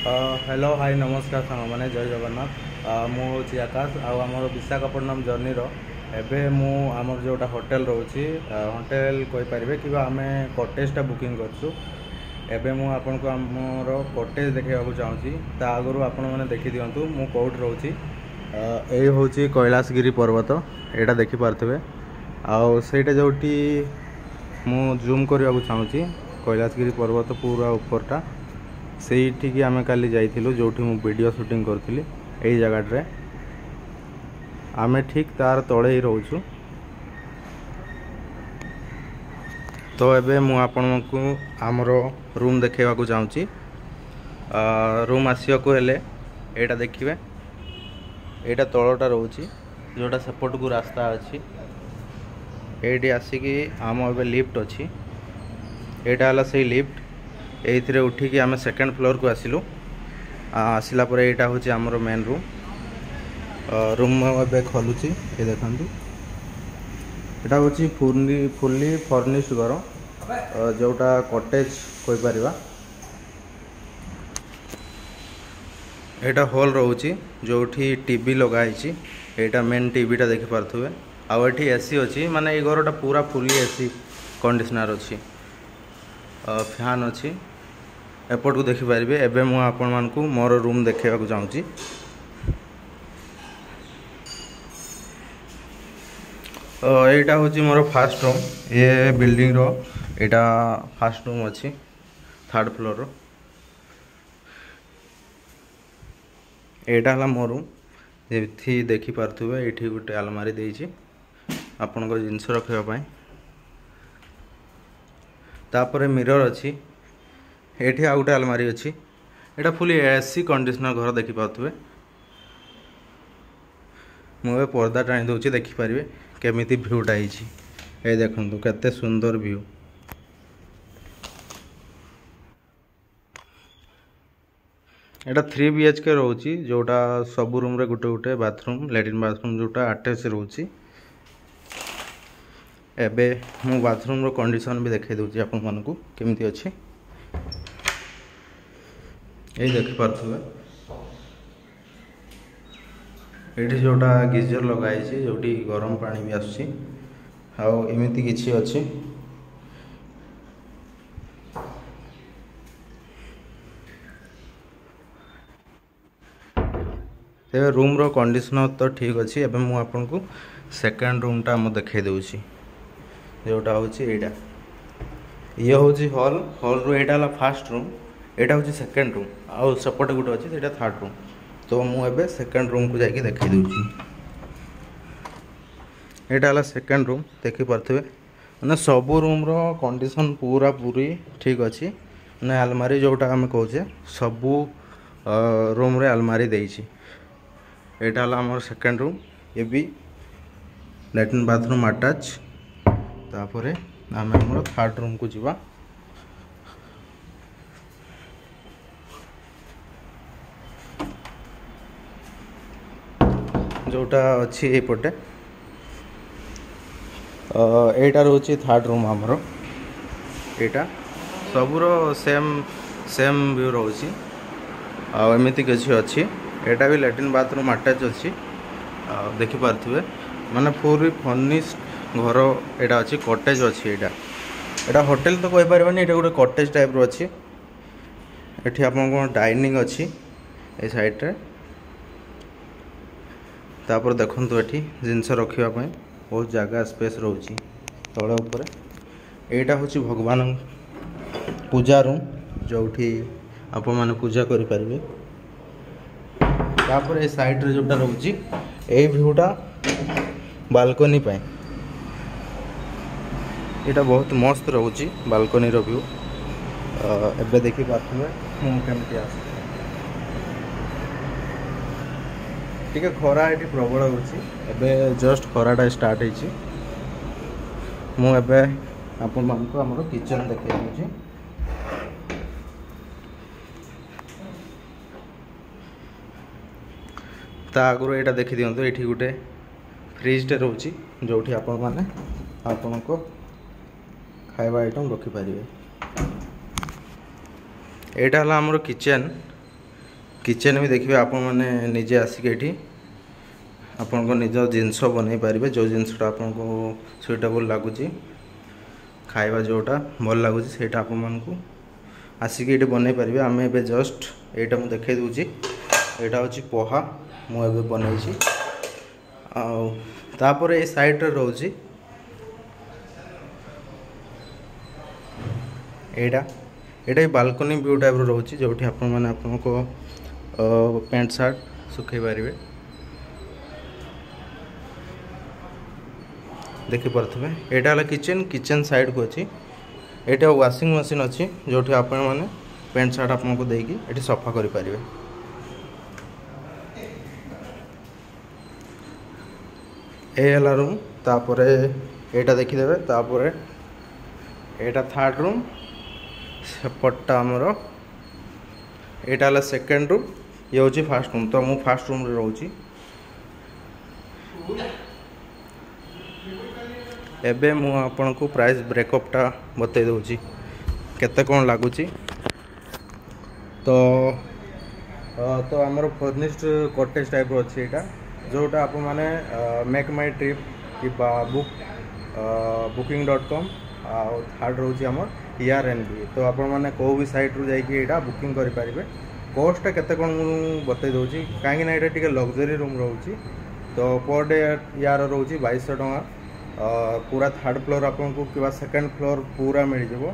Hello hi नमस्कार सांग मैंने जय जगन्नाथ मुझे आकाश आमर विशाखापट्टनम जर्नीर एवं मुझर जोटा होटेल रोचे होटेल कहींपारे कि आम कटेजटा बुकिंग करूँ एवं मुझे को आमर कटेज देखा चाहूँगी ता आगु आपण मैंने देखी दिंतु मु कौट रोची यही हूँ कैलाशगिरी पर्वत यहाँ देखिपे आईटा जोटी मु जूम करने चाहूँगी कैलाशगिरी पर्वत पूरा उपरटा से आम काली जाइलु जो वीडियो शूटिंग करी यही जगह आम ठीक तार तले ही रोचु। तो एबे मु आपन को आमर रूम देखा चाहूँगी रूम आसिया को हेले एटा देखिए एटा तलटा रोची जोटा सेपट को रास्ता अच्छी ये आसिकी आम ए लिफ्ट अच्छी एटा हला से लिफ्ट ये उठिकी आम सेकेंड फ्लोर को आसिलु आसला पर यहाँ हूँ आमर मेन रूम रूम ए खोलुची ये देखु यहाँ हूँ फुल्ली फर्निश्ड घर जोटा कटेज कहीपर यहाँ हॉल रोची जो टीवी लगाई यहाँ मेन टीवीटा देखिपे आठी एसी अच्छी माने ये घरटा पूरा फुल्ली एसी कंडीशनर अच्छी फैन अच्छी एपट को देखिपारे एवं मुझे आपण मान को मोर रूम देखा चाहूँगी यहाँ हूँ मोर फास्ट रूम ये बिल्डिंग रो यहाँ फास्ट रूम अच्छी थर्ड फ्लोर रो यहाँ है मो रूम ये देखिपे ये गोटे आलमारी देती आपण को जिनस रखापी तापर मिरर अच्छी ये आ गए आलमारी अच्छी यहाँ फुल एसी कंडीशनर घर देखिपे मुझे पर्दा टाणी दूसरी देखिपारे केमी भ्यूटा ये देखु केते सुंदर भ्यू यहाँ 3 BHK रोची जोटा सब रूम रे गोटे गोटे बाथरूम लैट्रिन बाथरूम जोटा अटैच रोची एबे मु बाथरूम रो कंडीशन भी देखे दूची आपण मानकू केमती अच्छी यही देखिपे ये जोटा गीजर लगाई जो गरम पानी भी आमती किसी अच्छी तेरे रूम रो कंडीशन तो ठीक अच्छी एवं मुझे आपन को सेकेंड रूमटा मुझे देखे दूची जोटा हूँ यहाँ ये हूँ हॉल हॉल रू यहाँ फास्ट रूम यहाँ हूँ सेकेंड रूम आउ सेपटे गोटे अच्छी से थर्ड रूम तो मुझे सेकेंड रूम को जाकि देखे दूची यहाँ है सेकेंड रूम देखिपे मैंने सब रूम रो कंडीशन पूरा पूरी ठीक अच्छी मैंने आलमारी जोटा आम कहे सबू रूम रे आलमारी देती यहाँ है आम सेकेंड रूम ये भी लैट्रिन बाथरूम अटैच तापर आम आम थर्ड रूम को जीवा जोटा अच्छी एपटे यहाँ रोचे थर्ड रूम आमर यहाँ सबूर सेम सेम व्यू रोची आमती किसी अच्छी यहाँ भी लैट्रिन बाथरूम अटैच अच्छी देखिपे माने पूरी फर्निश्ड घर यहाँ अच्छी कटेज अच्छी यहाँ होटेल तो कहीपर ये गोटे कटेज टाइप रो अच्छी ये आप डाइनिंग अच्छी ये साइड्रे तापर देखु ये जिनस रखापी बहुत जगह स्पेस रोची तले उपर यहाँ हूँ भगवान पूजा रूम जो आप मैंने पूजा करें तापर ये साइड्रे जोटा रोची यही भ्यूटा बालकनी पाई यहाँ बहुत मस्त रोची बालकनी रो व्यू एबे देखिपे मुझे टी खरा ये प्रबल हो जस्ट खराटा स्टार्ट होती मुझे आपण मानक आम किचन देखे दूसरी ता आगु यहाँ देखी दिंतु ये गोटे फ्रिजटे रोची जो आपण मैंने आपण को खाଇବା आइटम रखिपारे। यहाँ है आमर किचेन किचन भी देखिए आपण मैंने निजे आसिक ये आपण निज जिनस बन पारे जो जिनसा आपन को सुइटेबल लगुच खाଇବା जोटा भल लगुच से आपण को आसिक ये बन पारे। आम ए जस्ट यहाँ मुझे देखे दूसरी यहाँ हूँ पोहा मुझे बनई आपर ये साइड रोच यहाँ बालकनी व्यू टाइप रोच जो आपण को पैंट सार्ट सुखई पारे देखिपे। यहाँ किचन किचन साइड को अच्छी यहाँ वाशिंग मशीन अच्छी जो आपण मैंने पैंट सार्ट आपको देकी ये सफा करें। ये रूम तापर यहाँ देखीदे तापर यहाँ थर्ड रूम सेपटा आमर यहाँ सेकेंड रूम ये हूँ फास्ट रूम। तो मुझे फास्ट रूम रोची एबे मु आपन को प्राइस ब्रेकअपटा बतई दूची केते कौन लगुच। तो आमर फर्निश्ड कॉटेज टाइप अच्छी यहाँ जोटा आप माने मेक माई ट्रिप कि बुकिंग.com थर्ड रोच आमर ERNB। तो आप कौ भी साइट रू जाइए बुकिंग करें। कॉस्टा केते कौन बतई दूची कहीं ये लग्जरी रूम रोची। तो पर डे यार रोच 2200 टଙ୍କା पूरा थर्ड फ्लोर आपको कि सेकेंड फ्लोर पूरा मिल जाव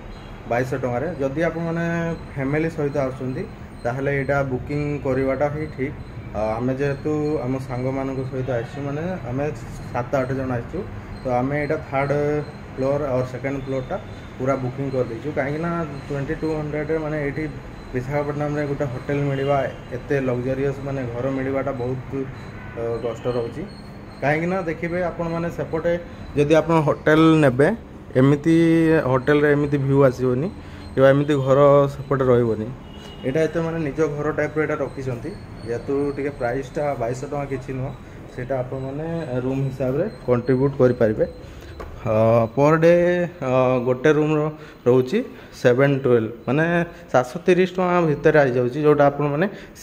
2200 टकर। जदि आप मैंने फैमिली सहित आसते यहाँ बुकिंग करवाटा ही ठीक। आम जेहेतु आम सांग मान सहित आने आम 7-8 जन आसचु तो आम यहाँ थर्ड फ्लोर और सेकेंड फ्लोरटा पूरा बुकिंग कर देचु कहीं 2200 माने ये विशाखापट्टनम रे गोटे होटेल मिलवा एत लग्जरीयस माने घर मिलवाटा बहुत कष्ट रोची कहीं देखिए आपण मैंने सेपटे जदि आप होटेल नेबे एमती होटेल रे एमती व्यू आसोनी कि एमती घर सेपटे रही यहाँ एत माने निज घर टाइप रे रखी जेहेतु टे प्राइसटा 2200 टଙ୍କା किसी नुह से रूम हिसाब से कंट्रीब्यूट करें। पर डे गोटे रूम रोची 712 माने 730 टଙ୍କା भितर आई जाऊँगी जोटा आप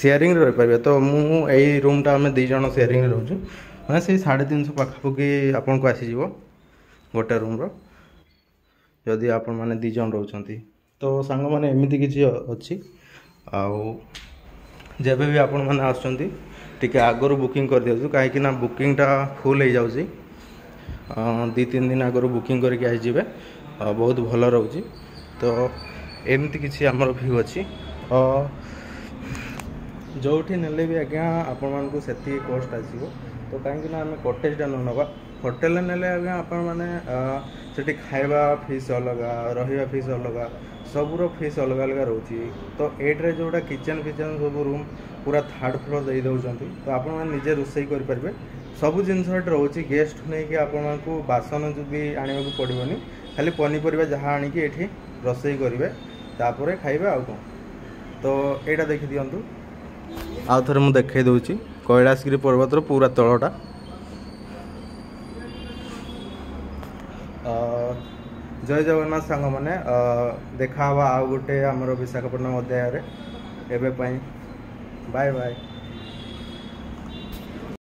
शेयरिंग रही पारे। तो मुझे रूमटा आम 2 जन शेयरिंग रोचु मैंने से 350 पाखापाखि आपन को आसीज गोटे रूम्र जदि आप मैंने 2 जन रोचंती। तो सांग मैंने एमती किसी अच्छी जब भी आपण मैंने आसुँच टी आगु बुकिंग कर दिखाँ कहीं बुकिंगटा फुल हो जाऊँगी 2-3 दिन आगु बुकिंग करके आसीजे बहुत भल रोचे। तो एमती किसी आमर व्यू अच्छी जो नेले भी आज्ञा आपण मानक से कस्ट आसो। तो कहीं आम कटेजटा न नवा होटेल नेले आज्ञा आपण मैंने से खाଇବା फीस अलग रहा फीस अलग सबूर फीस अलग अलग रोची। तो एट्रे जोटा किचन फिचन सब रूम पूरा थर्ड फ्लोर दे दौरान तो आप निजे रोषे करेंगे सबू जिन रोचे गेस्ट नहीं कि आपको बासन भी आने को पड़ोनी खाली पनीपरिया जहाँ आणिक ये रोषे करेंगे तापर खाइबे आउ कौन। तो यहाँ देखी दिंतु आउ थे मुझे देखे दूसरी कैलाशगिरी पर्वतर पूरा तलटा जय जगन्नाथ सांग मैंने देखा आउ गोटे आमर विशाखापट्टनम अध्याय एवं बाय बाय।